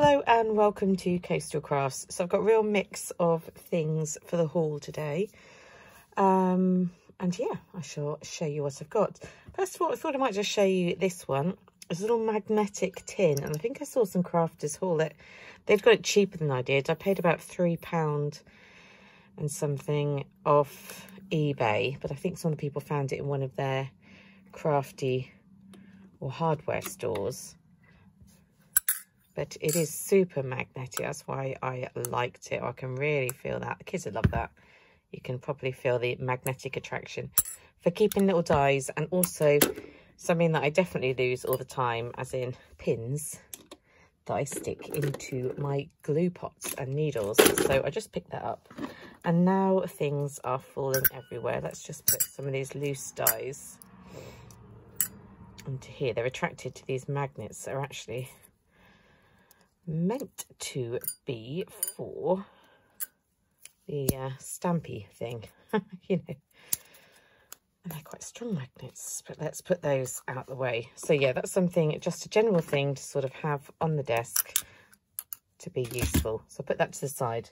Hello and welcome to Coastal Crafts. So I've got a real mix of things for the haul today. And yeah, I shall show you what I've got. First of all, I thought I might just show you this one. It's a little magnetic tin, and I think I saw some crafters haul it. They've got it cheaper than I did. I paid about £3 and something off eBay, but I think some people found it in one of their crafty or hardware stores. But it is super magnetic. That's why I liked it. I can really feel that. The kids would love that. You can probably feel the magnetic attraction for keeping little dies, and also something that I definitely lose all the time, as in pins that I stick into my glue pots and needles. So I just picked that up, and now things are falling everywhere. Let's just put some of these loose dies into here. They're attracted to these magnets that are actually meant to be for the stampy thing, you know, and they're quite strong magnets, but let's put those out the way. So yeah, that's something, just a general thing to sort of have on the desk to be useful. So I'll put that to the side.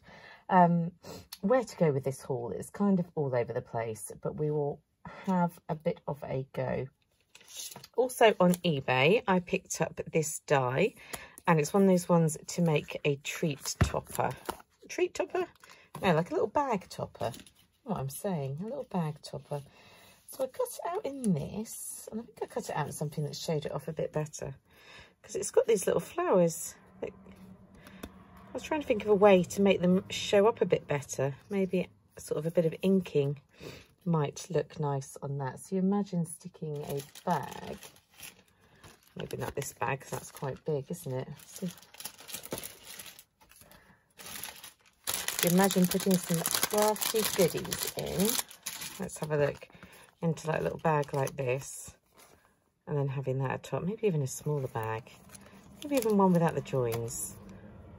Where to go with this haul is kind of all over the place, but we will have a bit of a go. Also on eBay, I picked up this die, and it's one of those ones to make a treat topper. Treat topper? No, like a little bag topper. What I'm saying, a little bag topper. So I cut it out in this, and I think I cut it out in something that showed it off a bit better, because it's got these little flowers. I was trying to think of a way to make them show up a bit better. Maybe sort of a bit of inking might look nice on that. So you imagine sticking a bag, maybe not this bag, because that's quite big, isn't it? So you imagine putting some crafty goodies in. Let's have a look into like a little bag like this, and then having that atop, maybe even a smaller bag, maybe even one without the joins.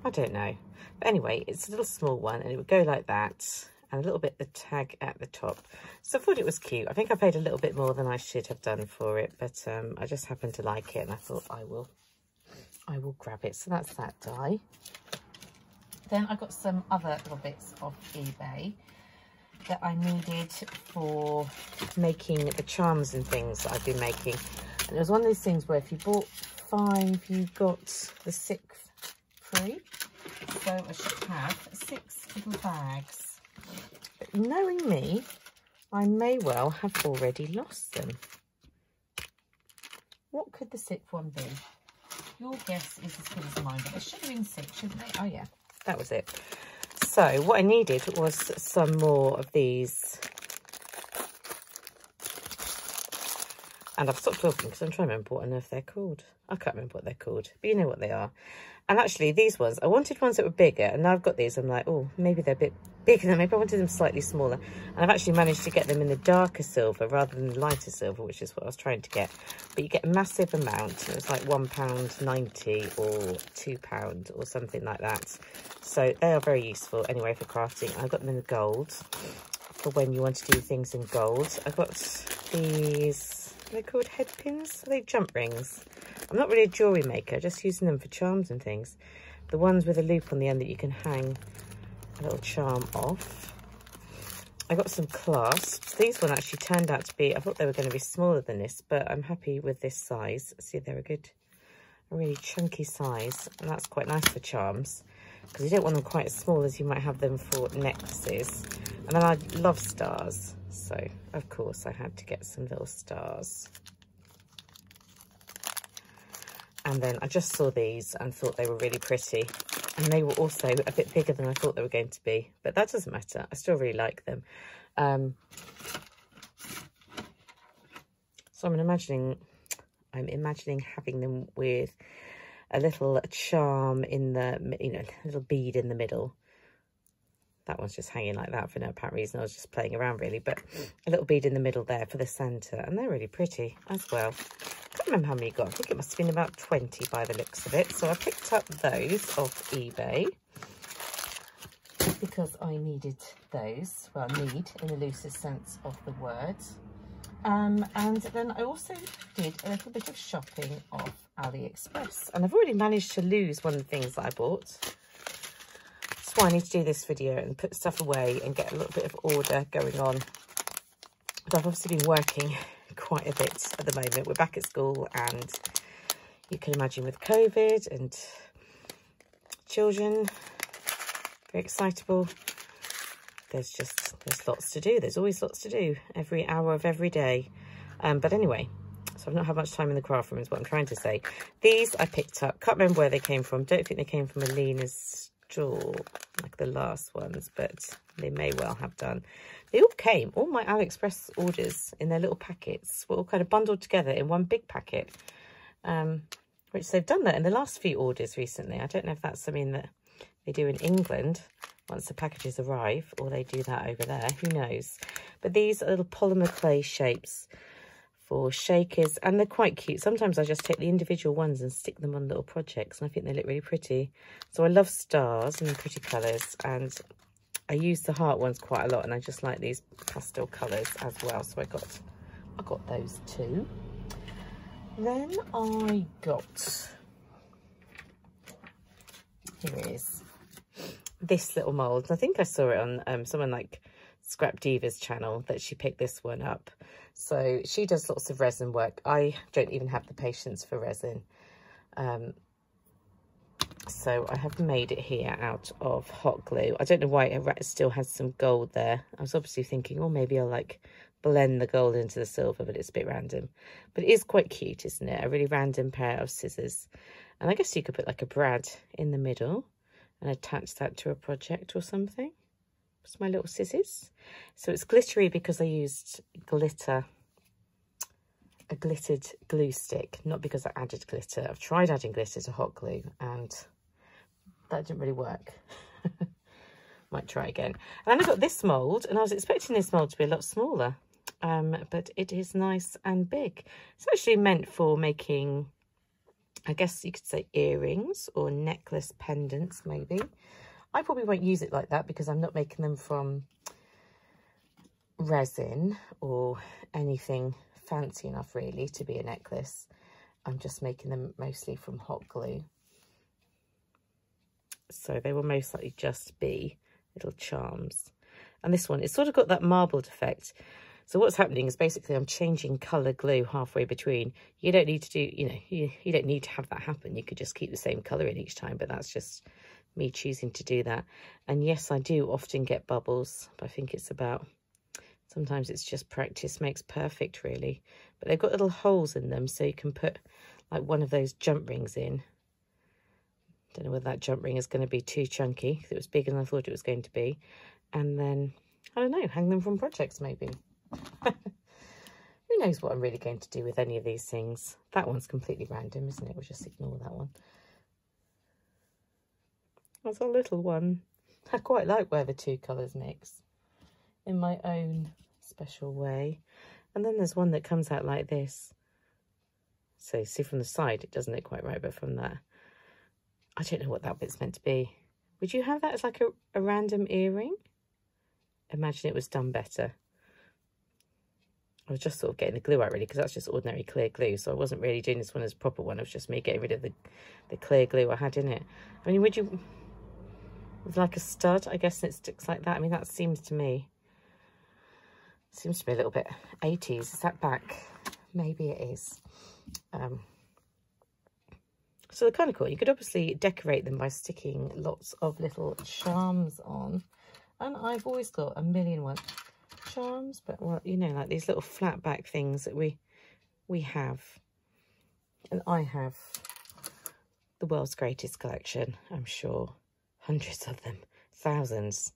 I don't know. But anyway, it's a little small one, and it would go like that, and a little bit the tag at the top. So I thought it was cute. I think I paid a little bit more than I should have done for it, but I just happened to like it, and I thought I will grab it. So that's that die. Then I got some other little bits off eBay that I needed for making the charms and things that I've been making. And it was one of those things where if you bought 5, you got the 6th free. So I should have 6 little bags. But knowing me, I may well have already lost them. What could the 6th one be? Your guess is as good as mine, but they should have been 6, shouldn't they? Oh yeah, that was it. So what I needed was some more of these. And I've stopped talking because I'm trying to remember what on earth they're called. I can't remember what they're called, but you know what they are. And actually these ones, I wanted ones that were bigger, and now I've got these, I'm like, oh, maybe they're a bit bigger than, maybe I wanted them slightly smaller. And I've actually managed to get them in the darker silver rather than the lighter silver, which is what I was trying to get. But you get a massive amount. It was like £1.90 or £2 or something like that. So they are very useful anyway for crafting. I've got them in the gold for when you want to do things in gold. I've got these, are they called head pins? Are they jump rings? I'm not really a jewellery maker, just using them for charms and things. The ones with a loop on the end that you can hang a little charm off. I got some clasps. These one actually turned out to be, I thought they were going to be smaller than this, but I'm happy with this size. See, they're a really chunky size, and that's quite nice for charms, because you don't want them quite as small as you might have them for necklaces. And then I love stars, so of course I had to get some little stars. And then I just saw these and thought they were really pretty. And they were also a bit bigger than I thought they were going to be. But that doesn't matter. I still really like them. So I'm imagining having them with a little charm in the, you know, a little bead in the middle. That one's just hanging like that for no apparent reason. I was just playing around really. But a little bead in the middle there for the centre. And they're really pretty as well. I can't remember how many you got. I think it must have been about 20 by the looks of it. So I picked up those off eBay because I needed those. Well, need in the loosest sense of the word. And then I also did a little bit of shopping off Aliexpress. And I've already managed to lose one of the things that I bought. That's why I need to do this video and put stuff away and get a little bit of order going on. But I've obviously been working quite a bit at the moment. We're back at school, and you can imagine with COVID and children, very excitable. There's lots to do. There's always lots to do every hour of every day. But anyway, so I've not had much time in the craft room is what I'm trying to say. These I picked up. Can't remember where they came from. Don't think they came from Alina's store like the last ones, but they may well have done. They all came, all my Aliexpress orders in their little packets were all kind of bundled together in one big packet, which they've done that in the last few orders recently. I don't know if that's something that they do in England once the packages arrive, or they do that over there, who knows. But these are little polymer clay shapes for shakers, and they're quite cute. Sometimes I just take the individual ones and stick them on little projects, and I think they look really pretty. So I love stars and pretty colours, and I use the heart ones quite a lot, and I just like these pastel colours as well. So I got those too. Then I got, here it is, this little mould. I think I saw it on someone like Scrap Diva's channel that she picked this one up. So she does lots of resin work. I don't even have the patience for resin. So I have made it here out of hot glue. I don't know why it still has some gold there. I was obviously thinking, oh, maybe I'll like blend the gold into the silver, but it's a bit random. But it is quite cute, isn't it? A really random pair of scissors. And I guess you could put like a brad in the middle and attach that to a project or something. It's my little scissors. So it's glittery because I used glitter, a glittered glue stick, not because I added glitter. I've tried adding glitter to hot glue and that didn't really work. Might try again. And then I got this mould, and I was expecting this mould to be a lot smaller, but it is nice and big. It's actually meant for making, I guess you could say, earrings or necklace pendants maybe. I probably won't use it like that because I'm not making them from resin or anything fancy enough really to be a necklace. I'm just making them mostly from hot glue. So they will most likely just be little charms. And this one, it's sort of got that marbled effect. So what's happening is basically I'm changing colour glue halfway between. You don't need to do, you know, you don't need to have that happen. You could just keep the same colour in each time, but that's just me choosing to do that. And yes, I do often get bubbles, but I think it's about, sometimes it's just practice makes perfect really. But they've got little holes in them, so you can put like one of those jump rings in. Don't know whether that jump ring is going to be too chunky because it was bigger than I thought it was going to be. And then, I don't know, hang them from projects maybe. Who knows what I'm really going to do with any of these things. That one's completely random, isn't it? We'll just ignore that one. That's a little one. I quite like where the two colours mix in my own special way. And then there's one that comes out like this. So see from the side it doesn't look quite right, but from that, I don't know what that bit's meant to be. Would you have that as like a random earring? Imagine it was done better. I was just sort of getting the glue out really, because that's just ordinary clear glue. So I wasn't really doing this one as a proper one. It was just me getting rid of the clear glue I had in it. I mean, would you, with like a stud, I guess, and it sticks like that? I mean, that seems to me, seems to be a little bit 80s. Is that back? Maybe it is. So they're kind of cool. You could obviously decorate them by sticking lots of little charms on. And I've always got a million one charms, but well, you know, like these little flat back things that we have. And I have the world's greatest collection, I'm sure. Hundreds of them, thousands.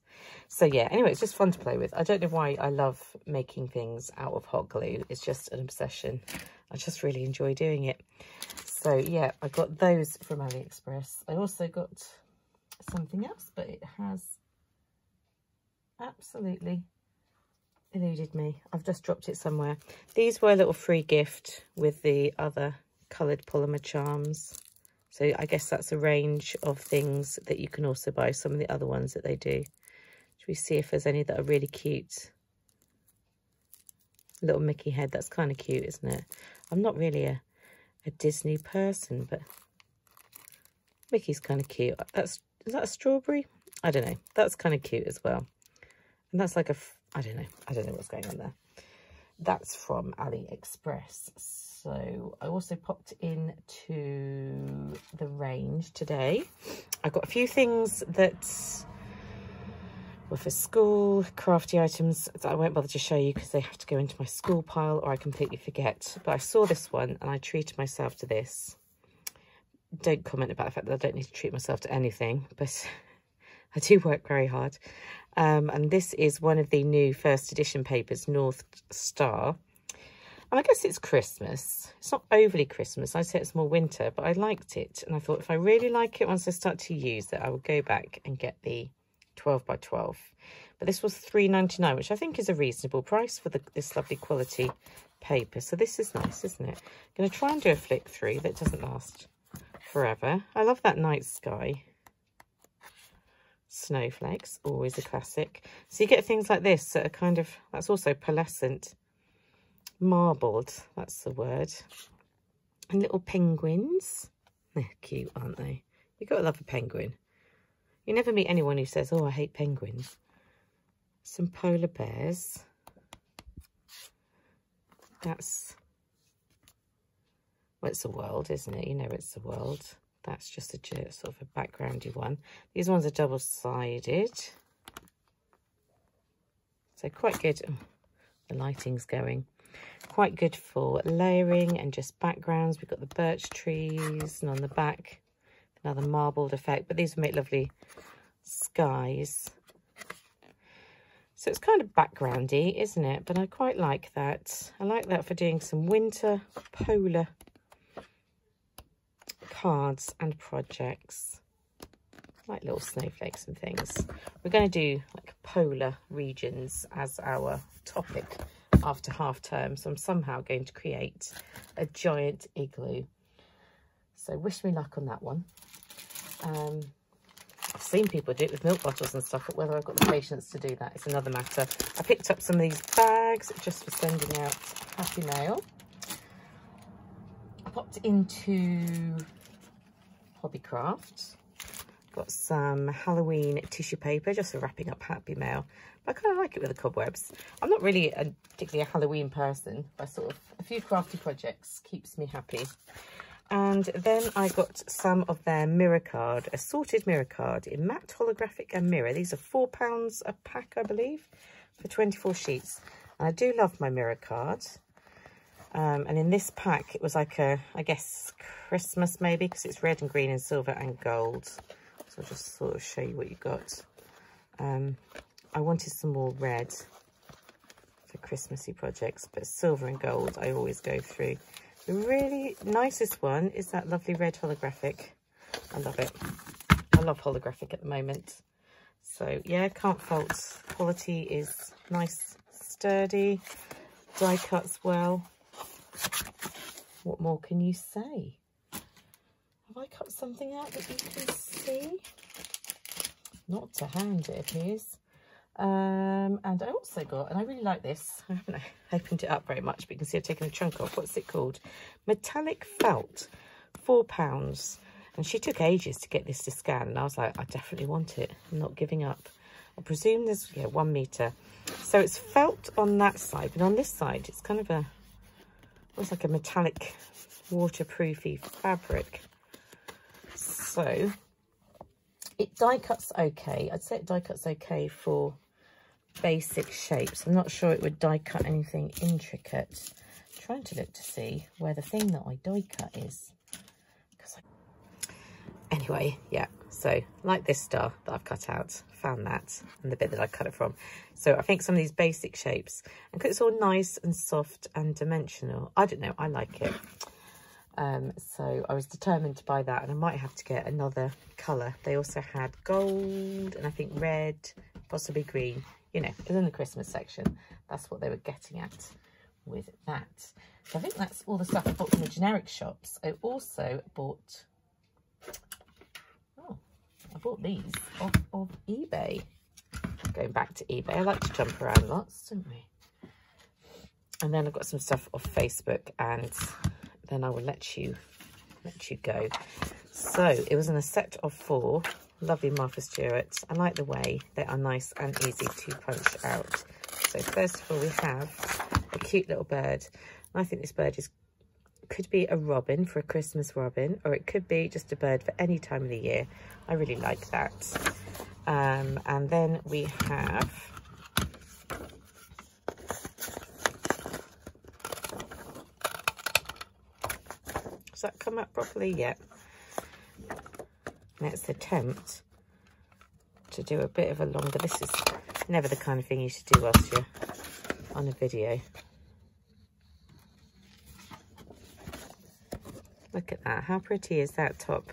So yeah, anyway, it's just fun to play with. I don't know why I love making things out of hot glue. It's just an obsession. I just really enjoy doing it. So yeah, I got those from Aliexpress. I also got something else, but it has absolutely eluded me. I've just dropped it somewhere. These were a little free gift with the other coloured polymer charms. So I guess that's a range of things that you can also buy, some of the other ones that they do. Should we see if there's any that are really cute? Little Mickey head, that's kind of cute, isn't it? I'm not really a a Disney person, but Mickey's kind of cute. Is that a strawberry? I don't know. That's kind of cute as well. And that's like I don't know what's going on there. That's from Aliexpress. So I also popped into the range today. I've got a few things that were for school, crafty items that I won't bother to show you because they have to go into my school pile or I completely forget. But I saw this one and I treated myself to this. Don't comment about the fact that I don't need to treat myself to anything, but I do work very hard. And this is one of the new first edition papers, North Star. And I guess it's Christmas. It's not overly Christmas. I'd say it's more winter, but I liked it. And I thought if I really like it, once I start to use it, I will go back and get the 12 by 12. But this was £3.99, which I think is a reasonable price for this lovely quality paper. So this is nice, isn't it? I'm going to try and do a flick through that doesn't last forever. I love that night sky. Snowflakes, always a classic. So you get things like this that are kind of, that's also pearlescent, marbled, that's the word. And little penguins. They're cute, aren't they? You've got to love a penguin. You never meet anyone who says, oh, I hate penguins. Some polar bears. That's, well, it's a world, isn't it? You know it's a world. That's just a sort of a backgroundy one. These ones are double-sided. So quite good. Oh, the lighting's going. Quite good for layering and just backgrounds. We've got the birch trees and on the back, another marbled effect. But these will make lovely skies. So it's kind of backgroundy, isn't it? But I quite like that. I like that for doing some winter polar cards and projects, like little snowflakes and things. We're going to do like polar regions as our topic after half term, so I'm somehow going to create a giant igloo. So wish me luck on that one. I've seen people do it with milk bottles and stuff, but whether I've got the patience to do that is another matter. I picked up some of these bags just for sending out happy mail. I popped into Hobbycraft, got some Halloween tissue paper just for wrapping up happy mail, but I kind of like it with the cobwebs. I'm not really particularly a Halloween person, but sort of a few crafty projects keeps me happy. And then I got some of their mirror card, assorted mirror card in matte, holographic and mirror. These are £4 a pack, I believe, for 24 sheets. And I do love my mirror card. And in this pack, it was like a, I guess, Christmas maybe, because it's red and green and silver and gold. So I'll just sort of show you what you got. I wanted some more red for Christmassy projects, but silver and gold I always go through. The really nicest one is that lovely red holographic. I love it. I love holographic at the moment. So yeah, can't fault. Quality is nice, sturdy, die cuts well. What more can you say? Have I cut something out that you can see? Not to hand, it appears. And I also got, and I really like this, I haven't opened it up very much, but you can see I've taken a chunk off. What's it called? Metallic felt, £4. And she took ages to get this to scan, and I was like, I definitely want it. I'm not giving up. I presume there's 1 metre. So it's felt on that side, but on this side it's kind of a, looks like a metallic waterproofy fabric. So it die cuts okay. I'd say it die cuts okay for basic shapes. I'm not sure it would die cut anything intricate. I'm trying to look to see where the thing that I die cut is. Anyway, yeah, so like this star that I've cut out, found that, and the bit that I cut it from. So I think some of these basic shapes, and because it's all nice and soft and dimensional, I don't know, I like it. So I was determined to buy that, and I might have to get another colour. They also had gold and I think red, possibly green. You know, it's in the Christmas section. That's what they were getting at with that. So I think that's all the stuff I bought from the generic shops. I also bought, I bought these off eBay. Going back to eBay, I like to jump around lots, don't we? And then I've got some stuff off Facebook, and then I will let you go. So it was in a set of 4. Lovely Martha Stewart's. I like the way they are nice and easy to punch out. So first of all, we have a cute little bird. And I think this bird could be a robin, for a Christmas robin, or it could be just a bird for any time of the year. I really like that. And then we have does that come up properly yet? Let's attempt to do a bit of a longer. This is never the kind of thing you should do whilst you're on a video. Look at that. How pretty is that top?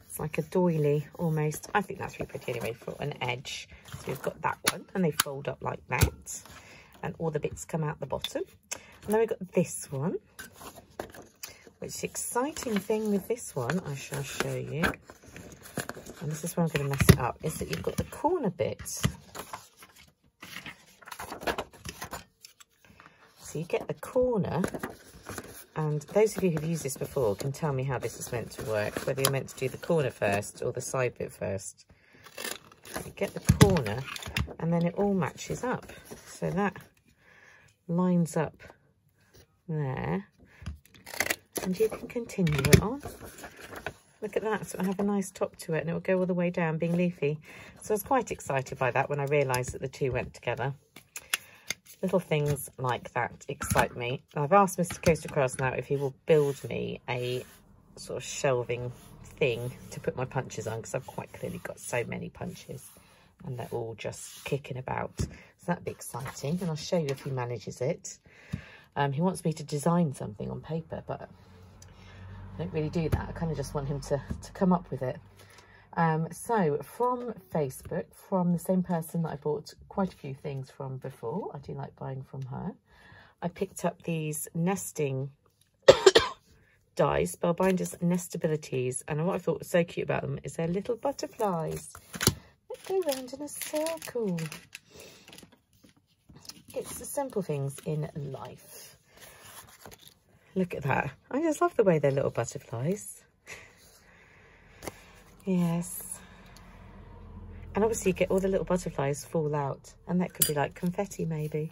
It's like a doily almost. I think that's really pretty anyway for an edge. So we've got that one, and they fold up like that, and all the bits come out the bottom. And then we've got this one, which the exciting thing with this one, I shall show you, and this is where I'm going to mess it up, is that you've got the corner bits. So you get the corner, and those of you who've used this before can tell me how this is meant to work, whether you're meant to do the corner first or the side bit first. You get the corner, and then it all matches up. So that lines up there, and you can continue it on. Look at that, so I have a nice top to it, and it will go all the way down being leafy. So I was quite excited by that when I realised that the two went together. Little things like that excite me. I've asked Mr. Coaster Crafts now if he will build me a sort of shelving thing to put my punches on, because I've quite clearly got so many punches and they're all just kicking about. So that'd be exciting, and I'll show you if he manages it. He wants me to design something on paper, but I don't really do that. I kind of just want him to come up with it. So from Facebook, from the same person that I bought quite a few things from before, I do like buying from her, I picked up these nesting dies, Spellbinders Nestabilities, and what I thought was so cute about them is they're little butterflies that go round in a circle. It's the simple things in life. Look at that. I just love the way they're little butterflies. Yes. And obviously you get all the little butterflies fall out, and that could be like confetti maybe.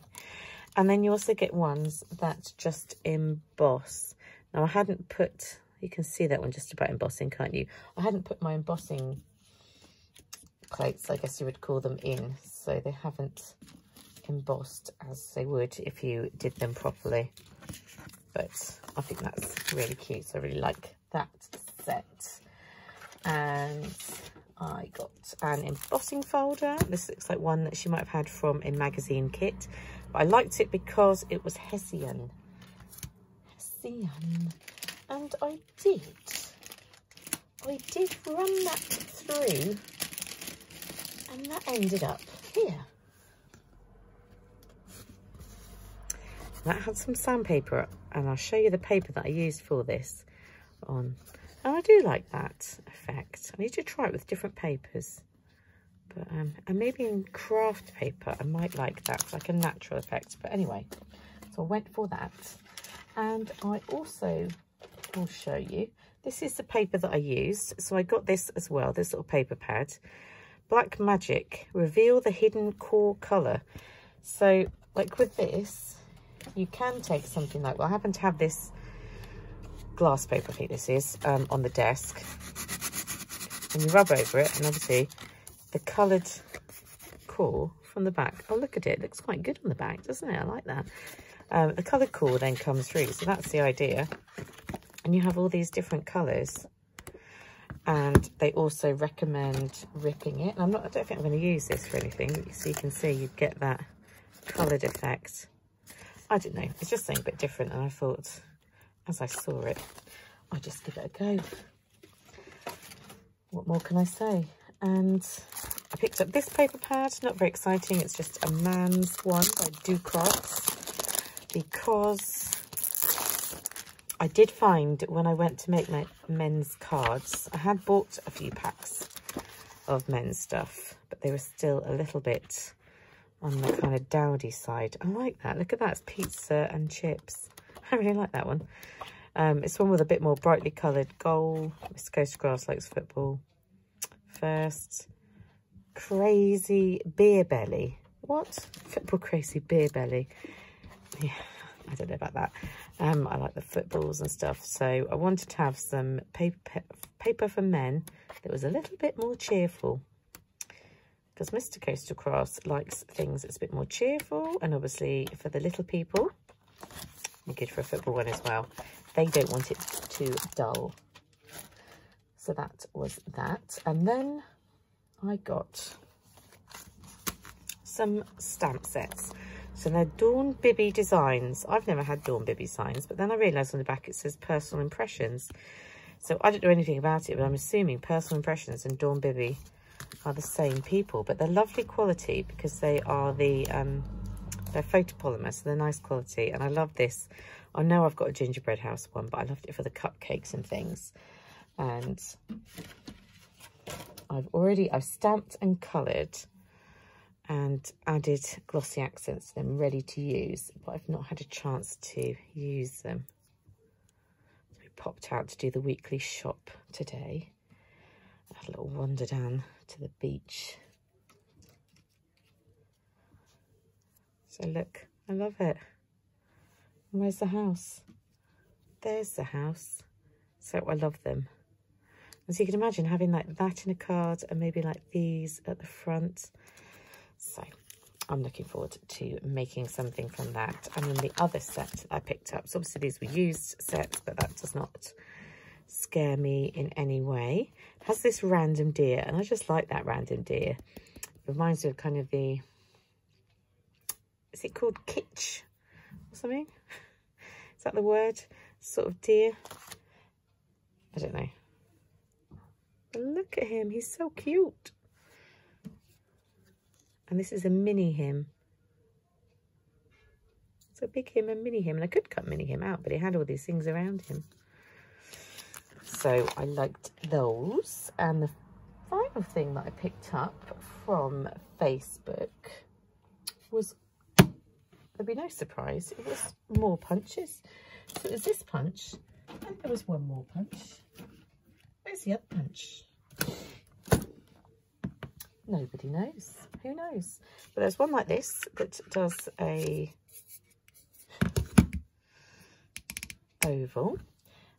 And then you also get ones that just emboss. Now I hadn't put, you can see that one just about embossing, can't you? I hadn't put my embossing plates, I guess you would call them, in, so they haven't embossed as they would if you did them properly. But I think that's really cute, so I really like that set. And I got an embossing folder. This looks like one that she might have had from a magazine kit, but I liked it because it was Hessian. And I did run that through, and that ended up here. That had some sandpaper, and I'll show you the paper that I used for this on. And I do like that effect. I need to try it with different papers, but and maybe in craft paper I might like that. It's like a natural effect. But anyway, so I went for that. And I also will show you, this is the paper that I used. So I got this as well, this little paper pad. Black Magic, Reveal the Hidden Core Colour. So like with this, you can take something like, well, I happen to have this glass paper, I think this is, on the desk. And you rub over it, and obviously the coloured core from the back. Oh, look at it. It looks quite good on the back, doesn't it? I like that. The coloured core then comes through, so that's the idea. And you have all these different colours. And they also recommend ripping it. And I don't think I'm going to use this for anything. So you can see you get that coloured effect. I don't know. It's just something a bit different. And I thought, as I saw it, I'll just give it a go. What more can I say? And I picked up this paper pad. Not very exciting. It's just a man's one by Do Crafts. Because I did find when I went to make my men's cards, I had bought a few packs of men's stuff, but they were still a little bit on the kind of dowdy side. I like that. Look at that. It's pizza and chips. I really like that one. It's one with a bit more brightly coloured goal. Mr. Coastal Grass likes football. First, Crazy Beer Belly. What? Football Crazy Beer Belly. Yeah, I don't know about that. I like the footballs and stuff. So I wanted to have some paper for men that was a little bit more cheerful. Because Mr. Coastal Grass likes things that's a bit more cheerful. And obviously for the little people, you're good for a football one as well. They don't want it too dull. So that was that. And then I got some stamp sets. So they're Dawn Bibby designs. I've never had Dawn Bibby signs, but then I realised on the back it says personal impressions. So I don't know anything about it, but I'm assuming personal impressions and Dawn Bibby are the same people, but they're lovely quality because they are they're photopolymer, so they're nice quality. And I love this. I know I've got a gingerbread house one, but I loved it for the cupcakes and things. And I've stamped and coloured and added glossy accents to them, ready to use, but I've not had a chance to use them. So we popped out to do the weekly shop today. I had a little wander down to the beach. So look, I love it. And where's the house? There's the house. So I love them. As you can imagine, having like that in a card and maybe like these at the front. So I'm looking forward to making something from that. And then the other set that I picked up, so obviously these were used sets, but that does not scare me in any way. It has this random deer, and I just like that random deer. It reminds me of kind of the, is it called kitsch or something? Is that the word? Sort of deer? I don't know. But look at him, he's so cute. And this is a mini him. So big him and mini him. And I could cut mini him out, but it had all these things around him. So I liked those. And the final thing that I picked up from Facebook was, there'd be no surprise, it was more punches. So it was this punch, and there was one more punch. Where's the other punch? Nobody knows. Who knows? But there's one like this that does a oval,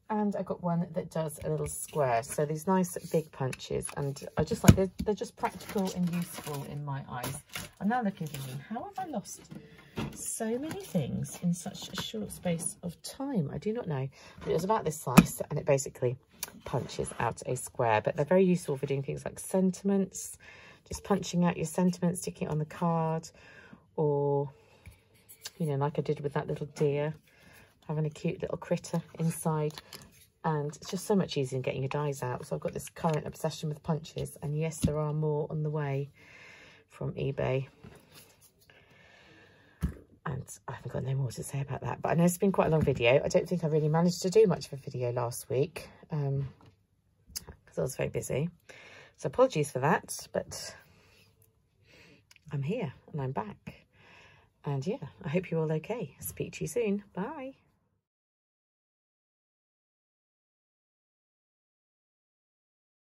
and I got one that does a little square. So these nice big punches, and I just like they're just practical and useful in my eyes. I'm now looking thinking, how have I lost so many things in such a short space of time? I do not know. But it was about this size, and it basically punches out a square. But they're very useful for doing things like sentiments, just punching out your sentiments, sticking it on the card, or, you know, like I did with that little deer, having a cute little critter inside. And it's just so much easier than getting your dies out. So I've got this current obsession with punches, and yes, there are more on the way from eBay. And I haven't got no more to say about that. But I know it's been quite a long video. I don't think I really managed to do much of a video last week because I was very busy. So apologies for that, but I'm here and I'm back. And yeah, I hope you're all okay. Speak to you soon. Bye.